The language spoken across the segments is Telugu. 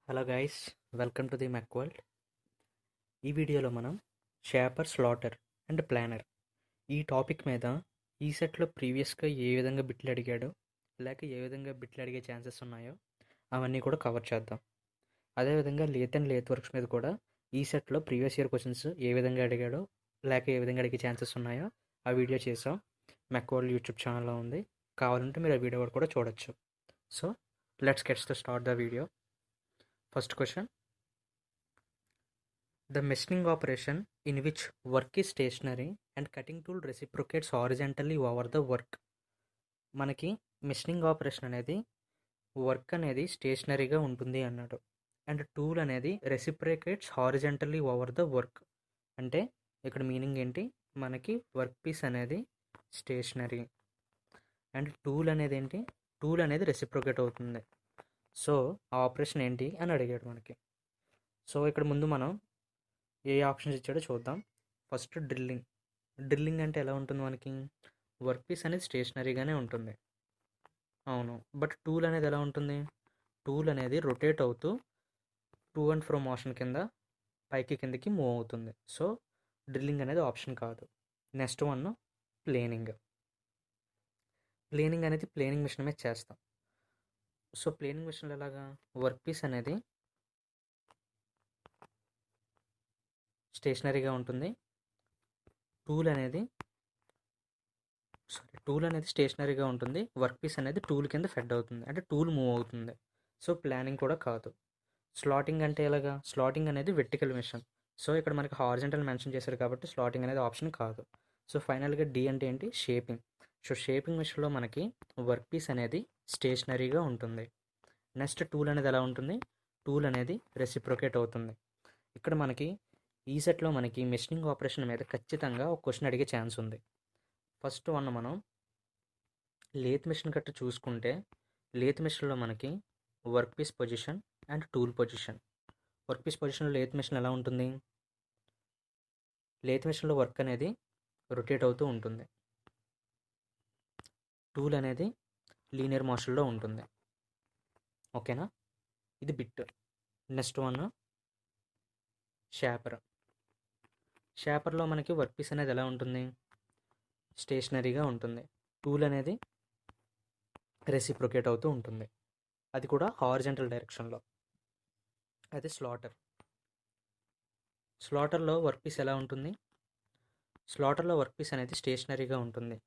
Hello guys, welcome to the mech world. ఈ వీడియోలో మనం షాపర్, స్లాటర్ అండ్ ప్లానర్ ఈ టాపిక్ మీద ఈ సెట్లో ప్రీవియస్గా ఏ విధంగా బిట్లు అడిగాడో లేక ఏ విధంగా బిట్లు అడిగే ఛాన్సెస్ ఉన్నాయో అవన్నీ కూడా కవర్ చేద్దాం. అదేవిధంగా లేత్ అండ్ లేత్ వర్క్స్ మీద కూడా ఈ సెట్లో ప్రీవియస్ ఇయర్ క్వశ్చన్స్ ఏ విధంగా అడిగాడో లేక ఏ విధంగా అడిగే ఛాన్సెస్ ఉన్నాయో ఆ వీడియో చేసాం. మెక్ వరల్డ్ యూట్యూబ్ ఛానల్లో ఉంది, కావాలంటే మీరు ఆ వీడియో కూడా చూడొచ్చు. So let's gets to start the video. First question. The machining operation in which work is stationary and cutting tool reciprocates horizontally over the work. మనకి మెషినింగ్ ఆపరేషన్ అనేది వర్క్ అనేది స్టేషనరీగా ఉంటుంది అన్నాడు, అండ్ టూల్ అనేది రెసిప్రికేట్స్ హారిజెంటల్లీ ఓవర్ ద వర్క్. అంటే ఇక్కడ మీనింగ్ ఏంటి, మనకి వర్క్ పీస్ అనేది స్టేషనరీ అండ్ టూల్ అనేది ఏంటి, టూల్ అనేది రెసిప్రికేట్ అవుతుంది. సో ఆ ఆపరేషన్ ఏంటి అని అడిగాడు మనకి. సో ఇక్కడ ముందు మనం ఏ ఆప్షన్స్ ఇచ్చాడో చూద్దాం. First drilling. డ్రిల్లింగ్ అంటే ఎలా ఉంటుంది, మనకి వర్క్ పీస్ అనేది స్టేషనరీగానే ఉంటుంది, అవును. బట్ టూల్ అనేది ఎలా ఉంటుంది, టూల్ అనేది రొటేట్ అవుతూ టూ అండ్ ఫ్రో మోషన్ కింద పైకి కిందకి మూవ్ అవుతుంది. సో డ్రిల్లింగ్ అనేది ఆప్షన్ కాదు. Next one planning. ప్లేనింగ్ అనేది ప్లేనింగ్ మిషన్ మీద చేస్తాం. సో ప్లేనింగ్ మిషన్లో ఎలాగా, వర్క్ పీస్ అనేది స్టేషనరీగా ఉంటుంది, టూల్ అనేది స్టేషనరీగా ఉంటుంది, వర్క్ పీస్ అనేది టూల్ కింద ఫెడ్ అవుతుంది, అంటే టూల్ మూవ్ అవుతుంది. సో ప్లానింగ్ కూడా కాదు. స్లాటింగ్ అంటే ఎలాగా, స్లాటింగ్ అనేది వెర్టికల్ మిషన్. సో ఇక్కడ మనకి హారిజంటల్ మెన్షన్ చేశారు కాబట్టి స్లాటింగ్ అనేది ఆప్షన్ కాదు. సో ఫైనల్గా డి అంటే ఏంటి, షేపింగ్. సో షేపింగ్ మిషన్లో మనకి వర్క్ పీస్ అనేది స్టేషనరీగా ఉంటుంది. నెక్స్ట్ టూల్ అనేది ఎలా ఉంటుంది, టూల్ అనేది రెసిప్రొకేట్ అవుతుంది. ఇక్కడ మనకి ఈ సెట్లో మనకి మెషినింగ్ ఆపరేషన్ మీద ఖచ్చితంగా ఒక క్వశ్చన్ అడిగే ఛాన్స్ ఉంది. ఫస్ట్ వన్ మనం లేత్ మిషన్ గట్టు చూసుకుంటే, లేత్ మిషన్లో మనకి work piece position and tool position. Work piece పొజిషన్లో లేత్ మిషన్ ఎలా ఉంటుంది, లేత్ మిషన్లో వర్క్ అనేది రొటేట్ అవుతూ ఉంటుంది, టూల్ అనేది లీనియర్ మోషన్లో ఉంటుంది. ఓకేనా, ఇది బిట్. Next one shaper. షాపర్లో మనకి వర్క్ పీస్ అనేది ఎలా ఉంటుంది, స్టేషనరీగా ఉంటుంది, టూల్ అనేది రెసిప్రొకేట్ అవుతూ ఉంటుంది, అది కూడా హారిజంటల్ డైరెక్షన్లో. అది స్లాటర్. స్లాటర్లో వర్క్ పీస్ ఎలా ఉంటుంది, స్లాటర్లో వర్క్ పీస్ అనేది స్టేషనరీగా ఉంటుంది,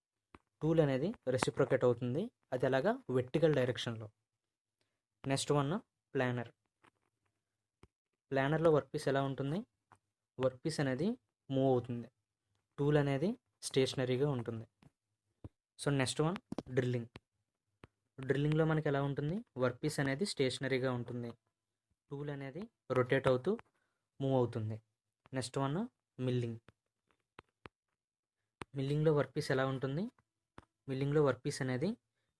టూల్ అనేది రెసిప్రొకేట్ అవుతుంది, అది అలాగా వెర్టికల్ డైరెక్షన్లో. Next one planer. ప్లానర్లో వర్క్ పీస్ ఎలా ఉంటుంది, వర్క్ పీస్ అనేది మూవ్ అవుతుంది, టూల్ అనేది స్టేషనరీగా ఉంటుంది. So next one drilling. డ్రిల్లింగ్లో మనకి ఎలా ఉంటుంది, వర్క్ పీస్ అనేది స్టేషనరీగా ఉంటుంది, టూల్ అనేది రొటేట్ అవుతూ మూవ్ అవుతుంది. Next one milling. మిల్లింగ్లో వర్క్ పీస్ ఎలా ఉంటుంది, మిల్లింగ్లో వర్క్ పీస్ అనేది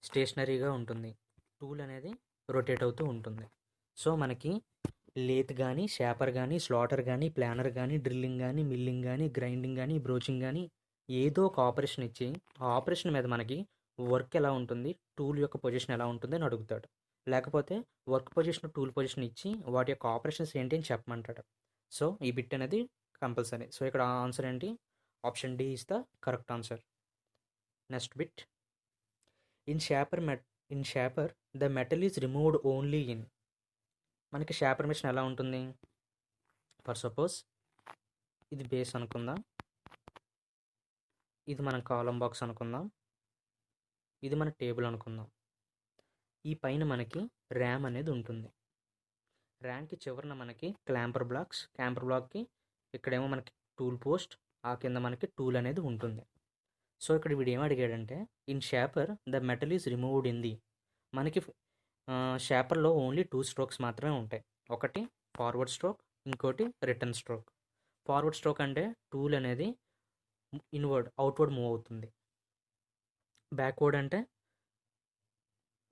స్టేషనరీగా ఉంటుంది, టూల్ అనేది రొటేట్ అవుతూ ఉంటుంది. సో మనకి లేత్ కానీ, షాపర్ కానీ, స్లాటర్ కానీ, ప్లానర్ కానీ, డ్రిల్లింగ్ కానీ, మిల్లింగ్ కానీ, గ్రైండింగ్ కానీ, బ్రోచింగ్ కానీ ఏదో ఒక ఆపరేషన్ ఇచ్చి ఆ ఆపరేషన్ మీద మనకి వర్క్ ఎలా ఉంటుంది, టూల్ యొక్క పొజిషన్ ఎలా ఉంటుంది అని అడుగుతాడు. లేకపోతే వర్క్ పొజిషన్, టూల్ పొజిషన్ ఇచ్చి వాటి యొక్క ఆపరేషన్స్ ఏంటి అని చెప్పమంటాడు. సో ఈ బిట్ అనేది కంపల్సరీ. సో ఇక్కడ ఆన్సర్ ఏంటి, option D is the correct answer. Next bit. In shaper the metal is removed only in. మనకి షాపర్ మిషన్ ఎలా ఉంటుంది, ఫర్ సపోజ్ ఇది బేస్ అనుకుందాం, ఇది మన కాలం బాక్స్ అనుకుందాం, ఇది మన టేబుల్ అనుకుందాం. ఈ పైన మనకి ర్యామ్ అనేది ఉంటుంది, ర్యామ్కి చివరన మనకి క్లాంపర్ బ్లాక్కి ఇక్కడేమో మనకి టూల్ పోస్ట్, ఆ కింద మనకి టూల్ అనేది ఉంటుంది. సో ఇక్కడ వీడు ఏం అడిగాడంటే, in shaper the metal is removed in the. మనకి షాపర్లో ఓన్లీ 2 స్ట్రోక్స్ మాత్రమే ఉంటాయి, ఒకటి ఫార్వర్డ్ స్ట్రోక్, ఇంకోటి రిటర్న్ స్ట్రోక్. ఫార్వర్డ్ స్ట్రోక్ అంటే టూల్ అనేది అవుట్వర్డ్ మూవ్ అవుతుంది, బ్యాక్వర్డ్ అంటే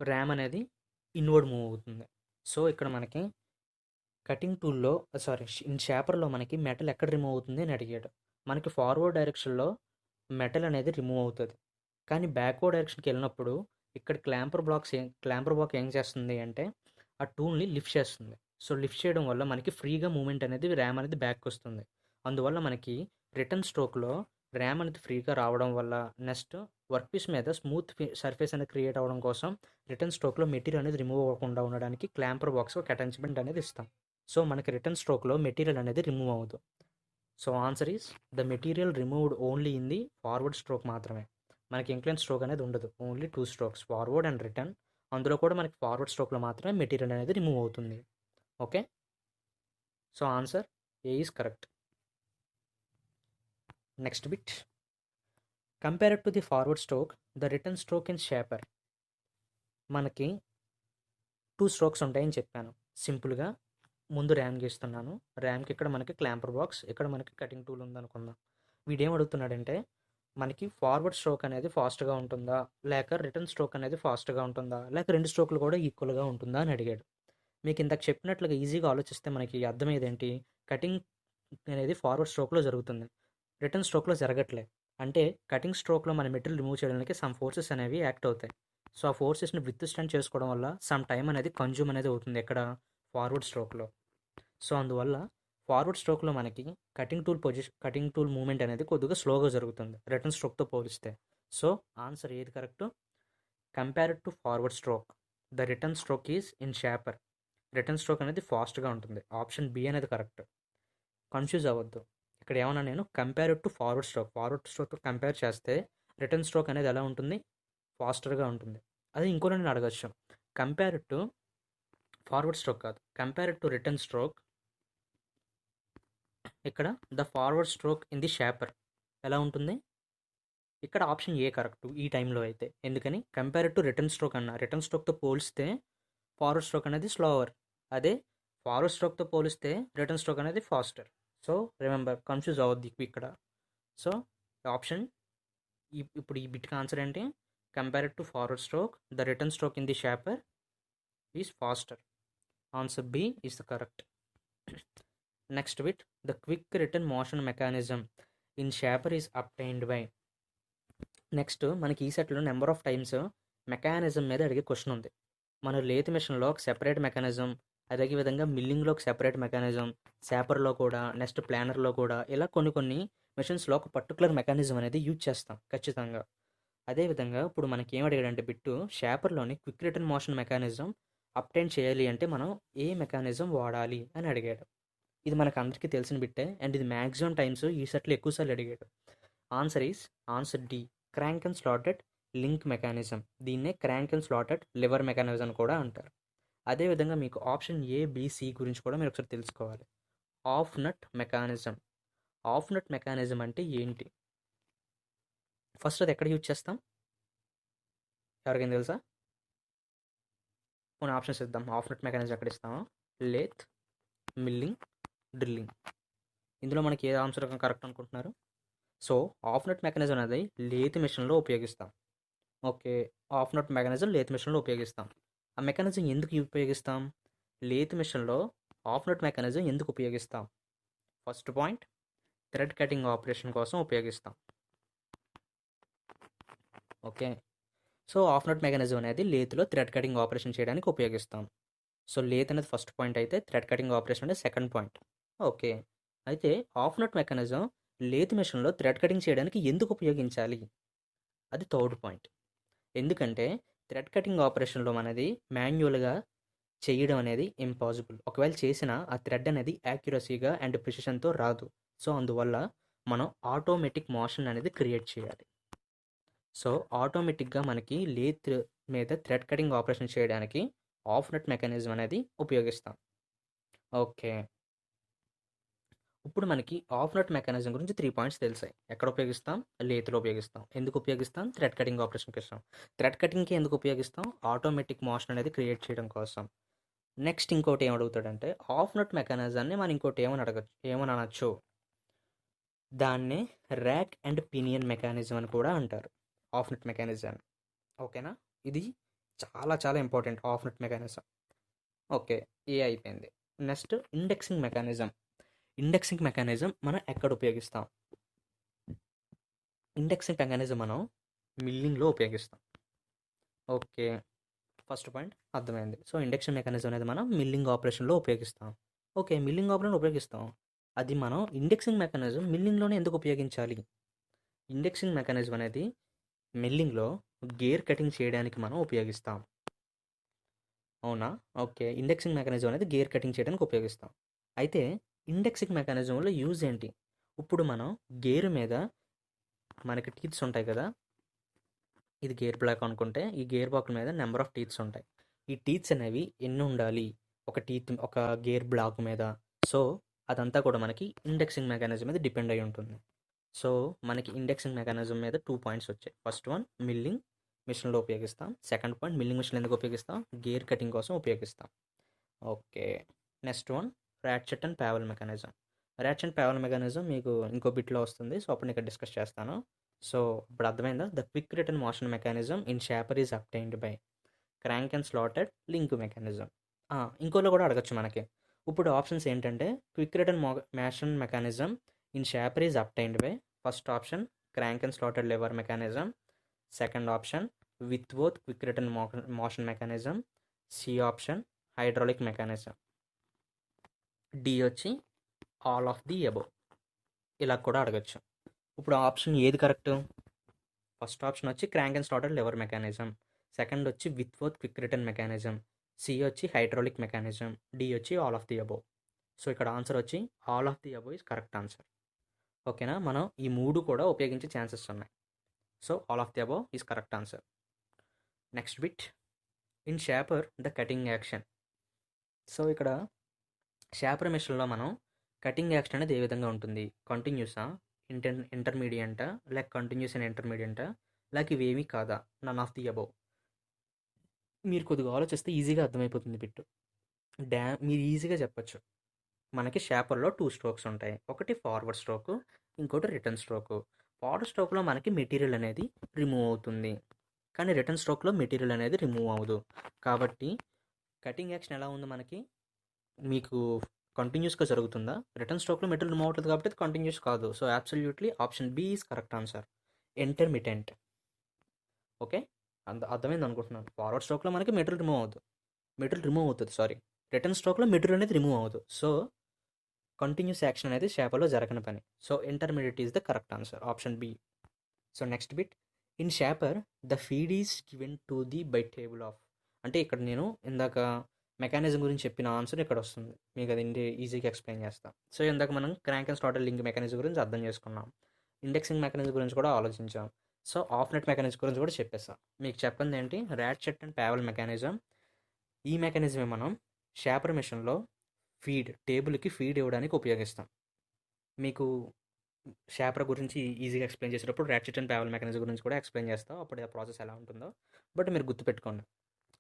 ర్యామ్ అనేది ఇన్వర్డ్ మూవ్ అవుతుంది. సో ఇక్కడ మనకి కటింగ్ టూల్లో ఇన్ షాపర్లో మనకి మెటల్ ఎక్కడ రిమూవ్ అవుతుంది అని అడిగాడు. మనకి ఫార్వర్డ్ డైరెక్షన్లో మెటల్ అనేది రిమూవ్ అవుతుంది, కానీ బ్యాక్వర్డ్ డైరెక్షన్కి వెళ్ళినప్పుడు ఇక్కడ క్లాంపర్ బ్లాక్ ఏం చేస్తుంది అంటే ఆ టూల్ని లిఫ్ట్ చేస్తుంది. సో లిఫ్ట్ చేయడం వల్ల మనకి ఫ్రీగా మూమెంట్ అనేది ర్యామ్ అనేది బ్యాక్ వస్తుంది. అందువల్ల మనకి రిటర్న్ స్ట్రోక్లో ర్యామ్ అనేది ఫ్రీగా రావడం వల్ల నెక్స్ట్ వర్క్ పీస్ మీద స్మూత్ సర్ఫేస్ అనేది క్రియేట్ అవ్వడం కోసం రిటర్న్ స్ట్రోక్లో మెటీరియల్ అనేది రిమూవ్ అవ్వకుండా ఉండడానికి క్లాంపర్ బాక్స్ ఒక అటాచ్మెంట్ అనేది ఇస్తాం. సో మనకి రిటర్న్ స్ట్రోక్లో మెటీరియల్ అనేది రిమూవ్ అవ్వదు. So answer is the material removed only in the forward stroke మాత్రమే. మనకి ఇంక్లైన్ స్ట్రోక్ అనేది ఉండదు, only 2 strokes forward and return. అందులో కూడా మనకి ఫార్వర్డ్ స్ట్రోక్లో మాత్రమే మెటీరియల్ అనేది రిమూవ్ అవుతుంది. Okay, so answer A is correct. Next bit, compared to the forward stroke the return stroke in shaper. మనకి 2 స్ట్రోక్స్ ఉంటాయని చెప్పాను. సింపుల్గా ముందు ర్యామ్ గీస్తున్నాను. ర్యామ్కి ఇక్కడ మనకి క్లాంపర్ బాక్స్, ఇక్కడ మనకి కటింగ్ టూల్ ఉందనుకుందాం. వీడేం అడుగుతున్నాడంటే మనకి ఫార్వర్డ్ స్ట్రోక్ అనేది ఫాస్ట్గా ఉంటుందా, లేక రిటర్న్ స్ట్రోక్ అనేది ఫాస్ట్గా ఉంటుందా, లేక 2 స్ట్రోకులు కూడా ఈక్వల్గా ఉంటుందా అని అడిగాడు. మీకు ఇందాక చెప్పినట్లుగా ఈజీగా ఆలోచిస్తే మనకి అర్థమయ్యేది ఏంటి, కటింగ్ అనేది ఫార్వర్డ్ స్ట్రోక్లో జరుగుతుంది, రిటర్న్ స్ట్రోక్లో జరగట్లే. అంటే కటింగ్ స్ట్రోక్లో మన మెటీరియల్ రిమూవ్ చేయడానికి సమ్ ఫోర్సెస్ అనేవి యాక్ట్ అవుతాయి. సో ఆ ఫోర్సెస్ని విత్‌స్టాండ్ చేసుకోవడం వల్ల సమ్ టైం అనేది కన్జ్యూమ్ అనేది అవుతుంది ఎక్కడ, ఫార్వర్డ్ స్ట్రోక్లో. సో అందువల్ల ఫార్వర్డ్ స్ట్రోక్లో మనకి కటింగ్ టూల్ మూమెంట్ అనేది కొద్దిగా స్లోగా జరుగుతుంది రిటర్న్ స్ట్రోక్తో పోలిస్తే. సో ఆన్సర్ ఏది correct, compared to forward stroke the return stroke is in shaper. Return stroke అనేది ఫాస్ట్గా ఉంటుంది. ఆప్షన్ బి అనేది కరెక్ట్. కన్ఫ్యూజ్ అవ్వద్దు. ఇక్కడ ఏమన్నా నేను కంపేర్డ్ టు ఫార్వర్డ్ స్ట్రోక్తో కంపేర్ చేస్తే రిటర్న్ స్ట్రోక్ అనేది ఎలా ఉంటుంది, ఫాస్టర్గా ఉంటుంది. అదే ఇంకో నేను అడగచ్చు, కంపేర్డ్ టు ఫార్వర్డ్ స్ట్రోక్ కాదు, కంపేర్డ్ టు రిటర్న్ స్ట్రోక్, ఇక్కడ the forward stroke in the shaper ఎలా ఉంటుంది. ఇక్కడ ఆప్షన్ ఏ కరెక్ట్ ఈ టైంలో అయితే. ఎందుకని, కంపేర్డ్ టు రిటర్న్ స్ట్రోక్ అన్న, రిటర్న్ స్ట్రోక్తో పోలిస్తే ఫార్వర్డ్ స్ట్రోక్ అనేది స్లోవర్, అదే ఫార్వర్డ్ స్ట్రోక్తో పోలిస్తే రిటర్న్ స్ట్రోక్ అనేది ఫాస్టర్. సో రిమెంబర్, కన్ఫ్యూజ్ అవ్వద్దు ఇక్కడ. సో ఆప్షన్ ఇప్పుడు ఈ బిట్కి ఆన్సర్ ఏంటి, compared to forward stroke the return stroke in the shaper is faster. Answer B is the correct. Next bit, the quick return motion mechanism in shaper is obtained by. Next మనకి ఈ సెట్లో నెంబర్ ఆఫ్ టైమ్స్ మెకానిజం మీద అడిగే క్వశ్చన్ ఉంది. మన లేత్ మిషన్లో ఒక సెపరేట్ మెకానిజం, అదేవిధంగా మిల్లింగ్లో ఒక సెపరేట్ మెకానిజం, శాపర్లో కూడా, నెక్స్ట్ ప్లానర్లో కూడా, ఇలా కొన్ని మిషన్స్లో ఒక పర్టికులర్ మెకానిజం అనేది యూజ్ చేస్తాం ఖచ్చితంగా. అదేవిధంగా ఇప్పుడు మనకి ఏం అడిగాడంటే బిట్టు, షేపర్లోని quick return motion mechanism obtain చేయాలి అంటే మనం ఏ మెకానిజం వాడాలి అని అడిగాడు. ఇది మనకు అందరికీ తెలిసిన బిట్టే, అండ్ ఇది మ్యాక్సిమం టైమ్స్ ఈ సెట్లో ఎక్కువసార్లు అడిగాడు. Answer D, crank and slotted link mechanism. దీన్నే crank and slotted lever mechanism కూడా అంటారు. అదేవిధంగా మీకు ఆప్షన్ ఏ, బి, సి గురించి కూడా మీరు ఒకసారి తెలుసుకోవాలి. Half nut mechanism. Half nut mechanism అంటే ఏంటి, ఫస్ట్ అది ఎక్కడ యూజ్ చేస్తాం, ఎవరికైనా తెలుసా? కొన్ని ఆప్షన్స్ ఇద్దాం. ఆఫ్ నట్ మెకానిజం ఎక్కడ ఇస్తామో, లేత్, మిల్లింగ్, డ్రిల్లింగ్. ఇందులో మనకి ఏ ఆన్సర్ కరెక్ట్ అనుకుంటున్నారు? సో ఆఫ్ నట్ మెకానిజం అనేది లేత్ మిషన్లో ఉపయోగిస్తాం. Okay, half nut mechanism lathe మిషన్లో ఉపయోగిస్తాం. ఆ మెకానిజం ఎందుకు ఉపయోగిస్తాం, లేత్ మిషన్లో ఆఫ్ నట్ మెకానిజం ఎందుకు ఉపయోగిస్తాం? First point, thread cutting operation కోసం ఉపయోగిస్తాం. Okay, so half nut mechanism అనేది లేత్లో థ్రెడ్ కటింగ్ ఆపరేషన్ చేయడానికి ఉపయోగిస్తాం. సో లేత్ అనేది ఫస్ట్ పాయింట్ అయితే థ్రెడ్ కటింగ్ ఆపరేషన్ అనేది సెకండ్ పాయింట్. ఓకే, అయితే ఆఫ్ నట్ మెకానిజం లేత్ మిషన్లో థ్రెడ్ కటింగ్ చేయడానికి ఎందుకు ఉపయోగించాలి, అది థర్డ్ పాయింట్. ఎందుకంటే థ్రెడ్ కటింగ్ ఆపరేషన్లో మనది మాన్యువల్గా చేయడం అనేది ఇంపాసిబుల్. ఒకవేళ చేసినా ఆ థ్రెడ్ అనేది యాక్యురసీగా అండ్ ప్రిసిషన్తో రాదు. సో అందువల్ల మనం ఆటోమేటిక్ మోషన్ అనేది క్రియేట్ చేయాలి. సో ఆటోమేటిక్గా మనకి లేత్ మీద థ్రెడ్ కటింగ్ ఆపరేషన్ చేయడానికి ఆఫ్ నట్ మెకానిజం అనేది ఉపయోగిస్తాం. ఓకే, ఇప్పుడు మనకి ఆఫ్ నట్ మెకానిజం గురించి 3 పాయింట్స్ తెలిసాయి. ఎక్కడ ఉపయోగిస్తాం, లేత్లో ఉపయోగిస్తాం. ఎందుకు ఉపయోగిస్తాం, థ్రెడ్ కటింగ్ ఆపరేషన్కి ఇస్తాం. థ్రెడ్ కటింగ్కి ఎందుకు ఉపయోగిస్తాం, ఆటోమేటిక్ మోషన్ అనేది క్రియేట్ చేయడం కోసం. నెక్స్ట్ ఇంకోటి ఏం అడుగుతాడంటే, ఆఫ్ నట్ మెకానిజాన్ని మనం ఇంకోటి ఏమని అనొచ్చు, దాన్నే ర్యాక్ అండ్ పినియన్ మెకానిజం అని కూడా అంటారు ఆఫ్ నట్ మెకానిజం. ఓకేనా, ఇది చాలా చాలా important of nut mechanism. Okay, A అయిపోయింది. Next indexing mechanism. Indexing mechanism మనం ఎక్కడ ఉపయోగిస్తాం, ఇండెక్సింగ్ మెకానిజం మనం మిల్లింగ్లో ఉపయోగిస్తాం. ఓకే, ఫస్ట్ పాయింట్ అర్థమైంది. సో ఇండక్షన్ మెకానిజం అనేది మనం మిల్లింగ్ ఆపరేషన్లో ఉపయోగిస్తాం. ఓకే, మిల్లింగ్ ఆపరేషన్ ఉపయోగిస్తాం. అది మనం ఇండెక్సింగ్ మెకానిజం మిల్లింగ్లోనే ఎందుకు ఉపయోగించాలి? ఇండెక్సింగ్ మెకానిజం అనేది మిల్లింగ్లో గేర్ కటింగ్ చేయడానికి మనం ఉపయోగిస్తాం. అవునా? ఓకే, ఇండెక్సింగ్ మెకానిజం అనేది గేర్ కటింగ్ చేయడానికి ఉపయోగిస్తాం. అయితే ఇండెక్సింగ్ మెకానిజంలో యూజ్ ఏంటి? ఇప్పుడు మనం గేర్ మీద మనకి టీత్స్ ఉంటాయి కదా, ఇది గేర్ బ్లాక్ అనుకుంటే ఈ గేర్ బాక్స్ మీద నెంబర్ ఆఫ్ టీత్స్ ఉంటాయి. ఈ టీత్స్ అనేవి ఎన్ని ఉండాలి ఒక గేర్ బ్లాక్ మీద? సో అదంతా కూడా మనకి ఇండెక్సింగ్ మెకానిజం మీద డిపెండ్ అయి ఉంటుంది. సో మనకి ఇండెక్సింగ్ మెకానిజం మీద 2 పాయింట్స్ వచ్చాయి. ఫస్ట్ వన్ మిల్లింగ్ మిషన్లో ఉపయోగిస్తాం. సెకండ్ పాయింట్ మిల్లింగ్ మిషన్ ఎందుకు ఉపయోగిస్తాం? గేర్ కటింగ్ కోసం ఉపయోగిస్తాం. Okay, next one ratchet and pawl mechanism. Ratchet and pawl mechanism మీకు ఇంకో బిట్లో వస్తుంది. సో అప్పుడు నేను ఇక్కడ డిస్కస్ చేస్తాను. సో ఇప్పుడు అర్థమైందా? The quick return motion mechanism in shaper is obtained by crank and slotted link mechanism. ఇంకోలో కూడా అడగచ్చు మనకి. ఇప్పుడు ఆప్షన్స్ ఏంటంటే quick return motion mechanism in shaper is obtained by first option crank and slotted lever mechanism, second option with both quick return motion mechanism, C option hydraulic mechanism, D వచ్చి ఆల్ ఆఫ్ ది అబోవ్. ఇలా కూడా అడగచ్చు. ఇప్పుడు ఆప్షన్ ఏది కరెక్ట్? ఫస్ట్ ఆప్షన్ వచ్చి crank and slotted lever mechanism, second వచ్చి with both quick return mechanism, C వచ్చి హైడ్రాలిక్ మెకానిజం, డి వచ్చి all of the above. So ఇక్కడ ఆన్సర్ వచ్చి all of the above is correct answer. ఓకేనా? మనం ఈ మూడు కూడా ఉపయోగించే ఛాన్సెస్ ఉన్నాయి. So all of the above is correct answer. Next bit, in shaper the cutting action. So ఇక్కడ షాపర్ మెషిన్లో మనం కటింగ్ యాక్షన్ అనేది ఏ విధంగా ఉంటుంది? కంటిన్యూసా, ఇంటర్మీడియంటా, లేక కంటిన్యూస్ అండ్ ఇంటర్మీడియంటా, లేక ఇవేమీ కాదా? None of the above. మీరు కొద్దిగా ఆలోచిస్తే ఈజీగా అర్థమైపోతుంది బిట్టు. మీరు ఈజీగా చెప్పచ్చు. మనకి షాపర్లో 2 స్ట్రోక్స్ ఉంటాయి. ఒకటి ఫార్వర్డ్ స్ట్రోకు, ఇంకోటి రిటర్న్ స్ట్రోకు. ఫార్వర్డ్ స్ట్రోక్లో మనకి మెటీరియల్ అనేది రిమూవ్ అవుతుంది, కానీ రిటర్న్ స్ట్రోక్లో మెటీరియల్ అనేది రిమూవ్ అవ్వదు. కాబట్టి కటింగ్ యాక్షన్ ఎలా ఉంది మనకి? మీకు కంటిన్యూస్గా జరుగుతుందా? రిటర్న్ స్ట్రోక్లో మెటీరియల్ రిమూవ్ అవుతుంది కాబట్టి కంటిన్యూస్ కాదు. So absolutely option B is correct answer, intermittent. Okay, అర్థమైంది అనుకుంటున్నాను. ఫార్వర్డ్ స్ట్రోక్లో మనకి మెటీరియల్ రిమూవ్ అవుతుంది సారీ, రిటర్న్ స్ట్రోక్లో మెటీరియల్ అనేది రిమూవ్ అవ్వదు. సో కంటిన్యూస్ యాక్షన్ అనేది షాపర్లో జరగని పని. So intermediate is the correct answer, option B. So next bit, in shaper the feed is given to the by table of. అంటే ఇక్కడ నేను ఇందాక మెకానిజం గురించి చెప్పిన ఆన్సర్ ఇక్కడ వస్తుంది. మీకు అది ఈజీగా ఎక్స్ప్లెయిన్ చేస్తాం. సో ఇందాక మనం crank and slotted link mechanism గురించి అర్థం చేసుకున్నాం. ఇండెక్సింగ్ మెకానిజం గురించి కూడా ఆలోచించాం. సో ఆఫ్ నెట్ మెకానిజం గురించి కూడా చెప్పేస్తాం. మీకు చెప్పింది ఏంటి? ర్యాట్చెట్ అండ్ ప్యావెల్ మెకానిజం. ఈ మెకానిజమే మనం షాపర్ మెషిన్లో టేబుల్కి ఫీడ్ ఇవ్వడానికి ఉపయోగిస్తాం. మీకు షాపర్ గురించి ఈజీగా ఎక్స్ప్లెయిన్ చేసేటప్పుడు ర్యాట్చెట్ అండ్ ప్యావెల్ మెకానిజం గురించి కూడా ఎక్స్ప్లెయిన్ చేస్తాం. అప్పుడు ఆ ప్రాసెస్ ఎలా ఉంటుందో బట్ మీరు గుర్తుపెట్టుకోండి.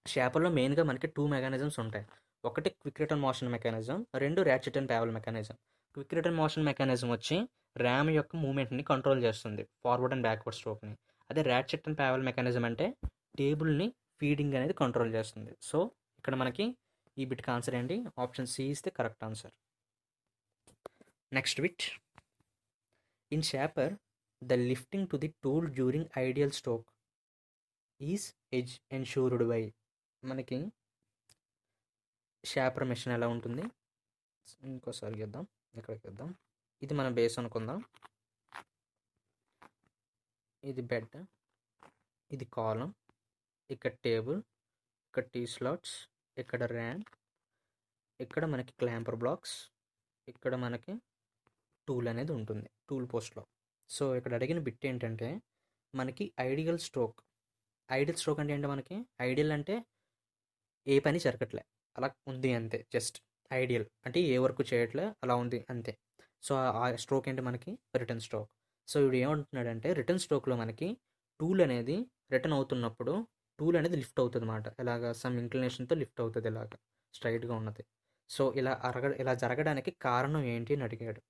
షాపర్లో మెయిన్గా మనకి 2 మెకానిజమ్స్ ఉంటాయి. ఒకటి క్విక్ రిటర్న్ మోషన్ మెకానిజం, రెండు ratchet and pawl mechanism. Quick return motion mechanism వచ్చి ర్యామ్ యొక్క మూమెంట్ని కంట్రోల్ చేస్తుంది, ఫార్వర్డ్ అండ్ బ్యాక్వర్డ్ స్ట్రోక్ని. అదే ర్యాట్చెట్ అండ్ ప్యావెల్ మెకానిజం అంటే టేబుల్ని ఫీడింగ్ అనేది కంట్రోల్ చేస్తుంది. సో ఇక్కడ మనకి ఈ బిట్కి ఆన్సర్ ఏంటి? Option C is the correct answer. Next bit, in shaper the lifting to the tool during ideal stroke is ensured by. మనకి షాపర్ మెషిన్ ఎలా ఉంటుంది? ఇంకోసారి చేద్దాం, ఇక్కడికి వద్దాం. ఇది మన బేస్ అనుకుందాం. ఇది బెడ్, ఇది కాలం, ఇక్కడ టేబుల్, ఇక్కడ టీ స్లాట్స్, ఇక్కడ ర్యామ్, ఇక్కడ మనకి క్లాంపర్ బ్లాక్స్, ఇక్కడ మనకి టూల్ అనేది ఉంటుంది టూల్ పోస్ట్లో. సో ఇక్కడ అడిగిన బిట్ ఏంటంటే మనకి ఐడియల్ స్ట్రోక్ అంటే ఏంటో మనకి ఐడియల్ అంటే ఏ పని జరగట్లే, అలా ఉంది అంతే. జస్ట్ ఐడియల్ అంటే ఏ వర్క్ చేయట్లే, అలా ఉంది అంతే. సో ఆ స్ట్రోక్ ఏంటి? మనకి రిటర్న్ స్ట్రోక్. సో ఇప్పుడు ఏమంటున్నాడంటే రిటర్న్ స్ట్రోక్లో మనకి టూల్ అనేది రిటర్న్ అవుతున్నప్పుడు టూల్ అనేది లిఫ్ట్ అవుతుంది అన్నమాట. ఇలాగ సమ్ ఇంక్లినేషన్తో లిఫ్ట్ అవుతుంది, ఇలాగ స్ట్రైట్గా ఉన్నది. సో ఇలా జరగడానికి కారణం ఏంటి అని అడిగాడు.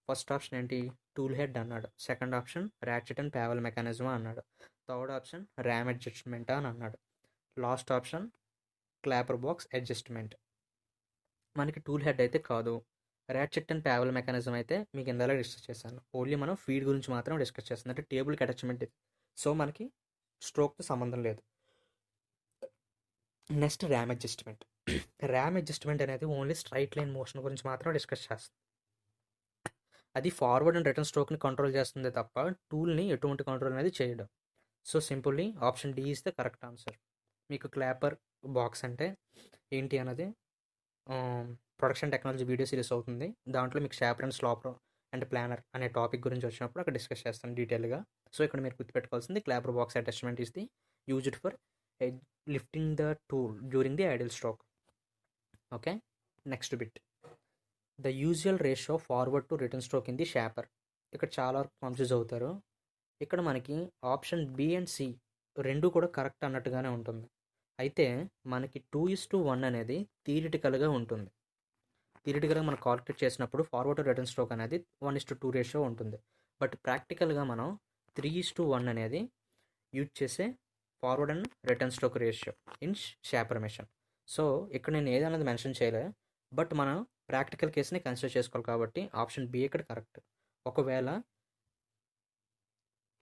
ఫస్ట్ ఆప్షన్ ఏంటి? టూల్ హెడ్ అన్నాడు. Second option ర్యాట్చెట్ and pawl mechanism అన్నాడు. థర్డ్ ఆప్షన్ ర్యామ్ అడ్జస్ట్మెంట్ అని అన్నాడు. Last option clapper box adjustment. మనకి టూల్ హెడ్ అయితే కాదు. ర్యాట్చెట్ అండ్ ప్యావెల్ మెకానిజం అయితే మీకు ఇందాక డిస్కస్ చేశాను. ఓన్లీ మనం ఫీడ్ గురించి మాత్రం డిస్కస్ చేస్తాం, అంటే టేబుల్కి అటాచ్మెంట్ ఇది. సో మనకి స్ట్రోక్తో సంబంధం లేదు. Next ram adjustment. Ram adjustment అనేది ఓన్లీ స్ట్రైట్ లైన్ మోషన్ గురించి మాత్రం డిస్కస్ చేస్తుంది. అది ఫార్వర్డ్ అండ్ రిటర్న్ స్ట్రోక్ని కంట్రోల్ చేస్తుంది తప్ప టూల్ని ఎటువంటి కంట్రోల్ అనేది చేయడం. So simply option D is the correct answer. మీకు క్లాపర్ బాక్స్ అంటే ఏంటి అన్నది ప్రొడక్షన్ టెక్నాలజీ వీడియో సిరీస్ అవుతుంది. దాంట్లో మీకు షాపర్ అండ్ స్లాపర్ అండ్ ప్లానర్ అనే టాపిక్ గురించి వచ్చినప్పుడు అక్కడ డిస్కస్ చేస్తాను డీటెయిల్గా. సో ఇక్కడ మీరు గుర్తుపెట్టుకోవాల్సింది clapper box attachment is the used for lifting the tool during the idle stroke. Okay, next bit. The usual ratio forward to return stroke in the shaper. ఇక్కడ చాలా వరకు కన్ఫ్యూజ్ అవుతారు. ఇక్కడ మనకి ఆప్షన్ బి అండ్ సి రెండు కూడా కరెక్ట్ అన్నట్టుగానే ఉంటుంది. అయితే మనకి 2:1 అనేది థియరిటికల్గా ఉంటుంది. థియరిటికల్గా మనం కాల్కులేట్ చేసినప్పుడు ఫార్వర్డ్ టు రిటర్న్ స్ట్రోక్ అనేది 1:2 రేషియో ఉంటుంది. బట్ ప్రాక్టికల్గా మనం 3:1 అనేది యూజ్ చేసే forward and return stroke ratio in shopper machine. So ఇక్కడ నేను ఏదన్నది మెన్షన్ చేయలే, బట్ మనం ప్రాక్టికల్ కేసుని కన్సిడర్ చేసుకోవాలి కాబట్టి ఆప్షన్ బి ఇక్కడ కరెక్ట్. ఒకవేళ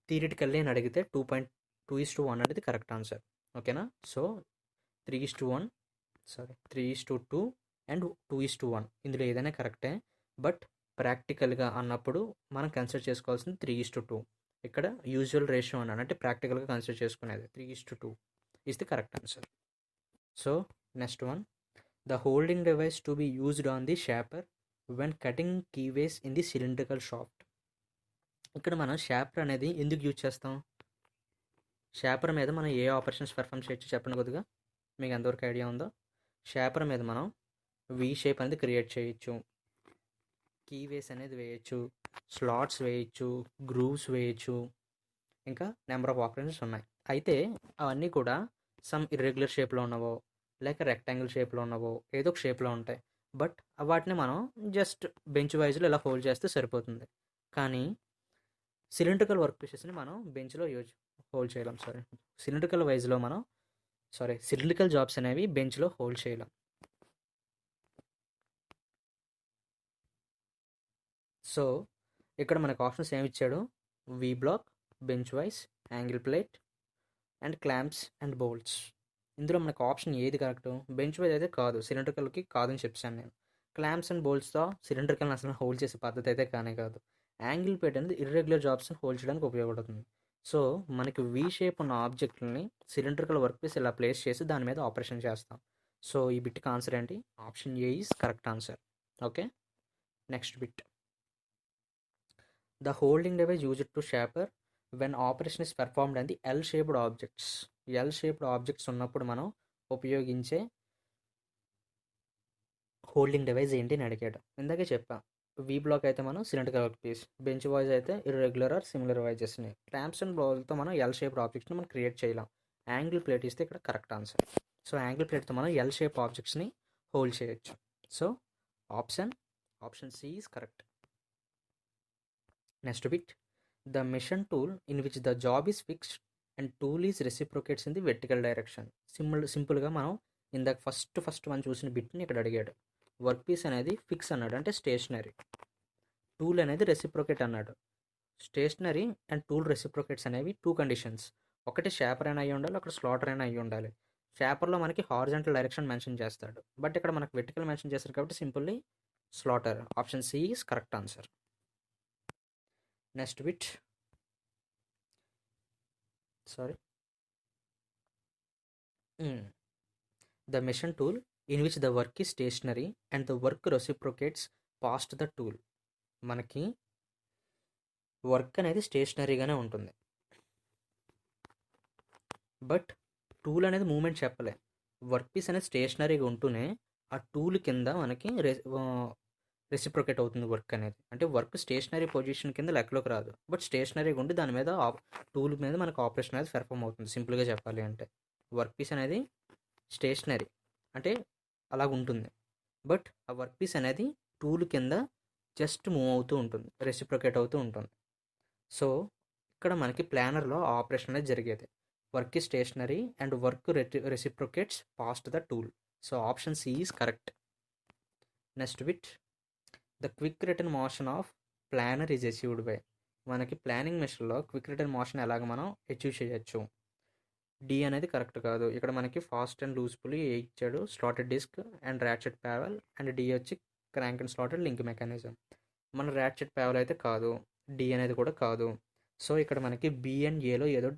థియరిటికల్లీ అని అడిగితే 2.2:1 అనేది కరెక్ట్ ఆన్సర్. ఓకేనా? సో 3:1 3:2 అండ్ 2:1 ఇందులో ఏదైనా కరెక్టే. బట్ ప్రాక్టికల్గా అన్నప్పుడు మనం కన్సిడర్ చేసుకోవాల్సింది 3:2. ఇక్కడ యూజువల్ రేషియో అన్నాను, అంటే ప్రాక్టికల్గా కన్సిడర్ చేసుకునేది 3:2 is the correct answer. So next one. The holding device to be used on the shaper when cutting keyways in the cylindrical shaft. ఇక్కడ మనం షాపర్ అనేది ఎందుకు యూజ్ చేస్తాం? షాపర్ మీద మనం ఏ ఆపరేషన్స్ పెర్ఫామ్ చేయొచ్చు చెప్పండి కొద్దిగా. మీకు ఎంతవరకు ఐడియా ఉందో? షాపర్ మీద మనం వి షేప్ అనేది క్రియేట్ చేయొచ్చు, కీవేస్ అనేది వేయచ్చు, స్లాట్స్ వేయచ్చు, గ్రూవ్స్ వేయచ్చు, ఇంకా నెంబర్ ఆఫ్ ఆపరేషన్స్ ఉన్నాయి. అయితే అవన్నీ కూడా సమ్ ఇర్రెగ్యులర్ షేప్లో ఉన్నవో లేక రెక్టాంగిల్ షేప్లో ఉన్నవో ఏదో ఒక షేప్లో ఉంటాయి. బట్ వాటిని మనం జస్ట్ బెంచ్ వైజ్లో ఇలా హోల్డ్ చేస్తే సరిపోతుంది. కానీ సిలిండ్రికల్ వర్క్ పీసెస్ని మనం బెంచ్లో హోల్డ్ చేయలేం. సిలిండ్రికల్ జాబ్స్ అనేవి బెంచ్లో హోల్డ్ చేయలేం. సో ఇక్కడ మనకు ఆప్షన్స్ ఏమి ఇచ్చాడు? V block, bench vice, angle plate and clamps and bolts. ఇందులో మనకు ఆప్షన్ ఏది కరెక్ట్? బెంచ్ వైజ్ అయితే కాదు, సిలిండ్రికల్కి కాదని చెప్పాను నేను. క్లాంప్స్ అండ్ బోల్ట్స్తో సిలిండ్రికల్ని అసలు హోల్డ్ చేసే పద్ధతి అయితే కానే కాదు. యాంగిల్ ప్లేట్ అనేది ఇర్రెగ్యులర్ జాబ్స్ని హోల్డ్ చేయడానికి ఉపయోగపడుతుంది. సో మనకి వి షేప్ ఉన్న ఆబ్జెక్ట్ని సిలిండ్రికల్ వర్క్ పీస్ ఇలా ప్లేస్ చేసి దాని మీద ఆపరేషన్ చేస్తాం. సో ఈ బిట్కి ఆన్సర్ ఏంటి? Option A is correct answer. Okay, next bit. The holding device used to shopper when operation is performed and the L shaped objects. L shaped objects ఉన్నప్పుడు మనం ఉపయోగించే హోల్డింగ్ డివైస్ ఏంటి అని అడిగాడు. ఇందాకే చెప్పా, వి బ్లాక్ అయితే మనం cylindrical work piece, bench vice అయితే ఇర్రెగ్యులర్ ఆర్ సిమిలర్ వైజెస్ని, క్లాంప్స్ అండ్ బౌల్తో మనం ఎల్ షేప్డ్ ఆబ్జెక్ట్స్ని మనం క్రియేట్ చేయలేం. యాంగిల్ ప్లేట్ ఇస్తే ఇక్కడ కరెక్ట్ ఆన్సర్. సో యాంగిల్ ప్లేట్తో మనం ఎల్ షేప్ ఆబ్జెక్ట్స్ని హోల్డ్ చేయొచ్చు. So option C is correct. Next bit. The machine tool in which the job is fixed and tool is reciprocates in the vertical direction. సింపుల్గా మనం ఇందాక ఫస్ట్ మనం చూసిన బిట్ని ఇక్కడ అడిగాడు. వర్క్ పీస్ అనేది ఫిక్స్ అన్నాడు, అంటే స్టేషనరీ. టూల్ అనేది రెసిప్రొకేట్ అన్నాడు. స్టేషనరీ అండ్ టూల్ రెసిప్రొకేట్స్ అనేవి టూ కండిషన్స్. ఒకటి షాపర్ అయినా అయ్యి ఉండాలి, ఒకటి స్లాటర్ అయినా అయ్యి ఉండాలి. షాపర్లో మనకి హారిజాంటల్ డైరెక్షన్ మెన్షన్ చేస్తాడు, బట్ ఇక్కడ మనకి వెర్టికల్ మెన్షన్ చేస్తారు కాబట్టి simply slotter. Option C is correct answer. Next bit. The machine tool in which the work is stationary and the work reciprocates past the tool. మనకి వర్క్ అనేది స్టేషనరీగానే ఉంటుంది, బట్ టూల్ అనేది మూమెంట్ చెప్పలే. వర్క్ పీస్ అనేది స్టేషనరీగా ఉంటూనే ఆ టూల్ కింద మనకి రెసిప్రొకేట్ అవుతుంది వర్క్ అనేది. అంటే వర్క్ స్టేషనరీ పొజిషన్ కింద లెక్కలోకి రాదు, బట్ స్టేషనరీగా ఉండి దాని మీద టూల్ మీద మనకు ఆపరేషన్ అనేది పెర్ఫామ్ అవుతుంది. సింపుల్గా చెప్పాలి అంటే వర్క్ పీస్ అనేది స్టేషనరీ అంటే అలాగ ఉంటుంది, బట్ ఆ వర్క్ పీస్ అనేది టూల్ కింద జస్ట్ మూవ్ అవుతూ ఉంటుంది, రెసిప్రొకేట్ అవుతూ ఉంటుంది. సో ఇక్కడ మనకి ప్లానర్లో ఆపరేషన్ అనేది జరిగేది. Work is stationary and work reciprocates past the tool. So option C is correct. Next bit. The quick return motion of planer is achieved by. మనకి ప్లానింగ్ మెషిన్లో క్విక్ రిటర్న్ మోషన్ ఎలాగ మనం అచీవ్ చేయొచ్చు? డి అనేది కరెక్ట్ కాదు. ఇక్కడ మనకి fast and loose pulley A ఇచ్చాడు, slotted disc and ratchet pawl, and D వచ్చి crank and slotted link mechanism. మన ర్యాచెట్ ప్యావెల్ అయితే కాదు, డి అనేది కూడా కాదు. సో ఇక్కడ మనకి బి అండ్ ఏలో ఏదో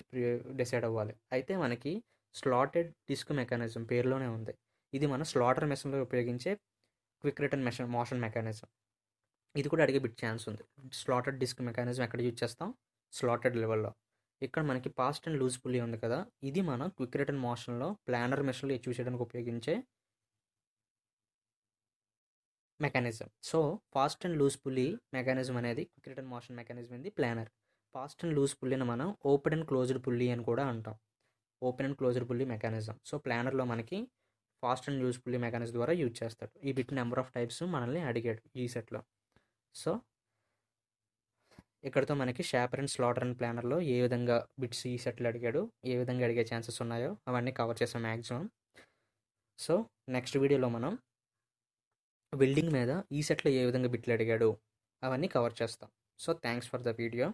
డిసైడ్ అవ్వాలి. అయితే మనకి స్లాటెడ్ డిస్క్ మెకానిజం పేరులోనే ఉంది. ఇది మన స్లాటర్ మెషిన్లో ఉపయోగించే క్విక్ రిటర్న్ మోషన్ మెకానిజం. ఇది కూడా అడిగే బిట్ ఛాన్స్ ఉంది. స్లాటెడ్ డిస్క్ మెకానిజం ఎక్కడ యూజ్ చేస్తాం? స్లాటెడ్ లెవెల్లో. ఇక్కడ మనకి ఫాస్ట్ అండ్ లూజ్ పుల్లీ ఉంది కదా, ఇది మన క్విక్ రిటర్న్ మోషన్లో ప్లానర్ మెషిన్లో అచీవ్ చేయడానికి ఉపయోగించే mechanism. So fast and loose pulley mechanism అనేది క్విక్ రిటర్న్ మోషన్ మెకానిజం ఇది ప్లానర్. ఫాస్ట్ అండ్ లూజ్ పుల్లీని మనం ఓపెన్ అండ్ క్లోజ్డ్ పుల్లీ అని కూడా అంటాం. Open and closed pulley mechanism. So ప్లానర్లో మనకి fast and loose pulley mechanism ద్వారా యూజ్ చేస్తాడు. ఈ బిట్ నెంబర్ ఆఫ్ టైప్స్ మనల్ని అడిగాడు ఈ సెట్లో. సో ఇక్కడతో మనకి షాపర్ అండ్ స్లాటర్ అండ్ ప్లానర్లో ఏ విధంగా బిట్స్ ఈ సెట్లు అడిగాడు, ఏ విధంగా అడిగే ఛాన్సెస్ ఉన్నాయో అవన్నీ కవర్ చేసాం మ్యాక్సిమం. సో నెక్స్ట్ వీడియోలో మనం వెల్డింగ్ మీద ఈ సెట్లో ఏ విధంగా బిట్లు అడిగాడు అవన్నీ కవర్ చేస్తాం. So thanks for the video.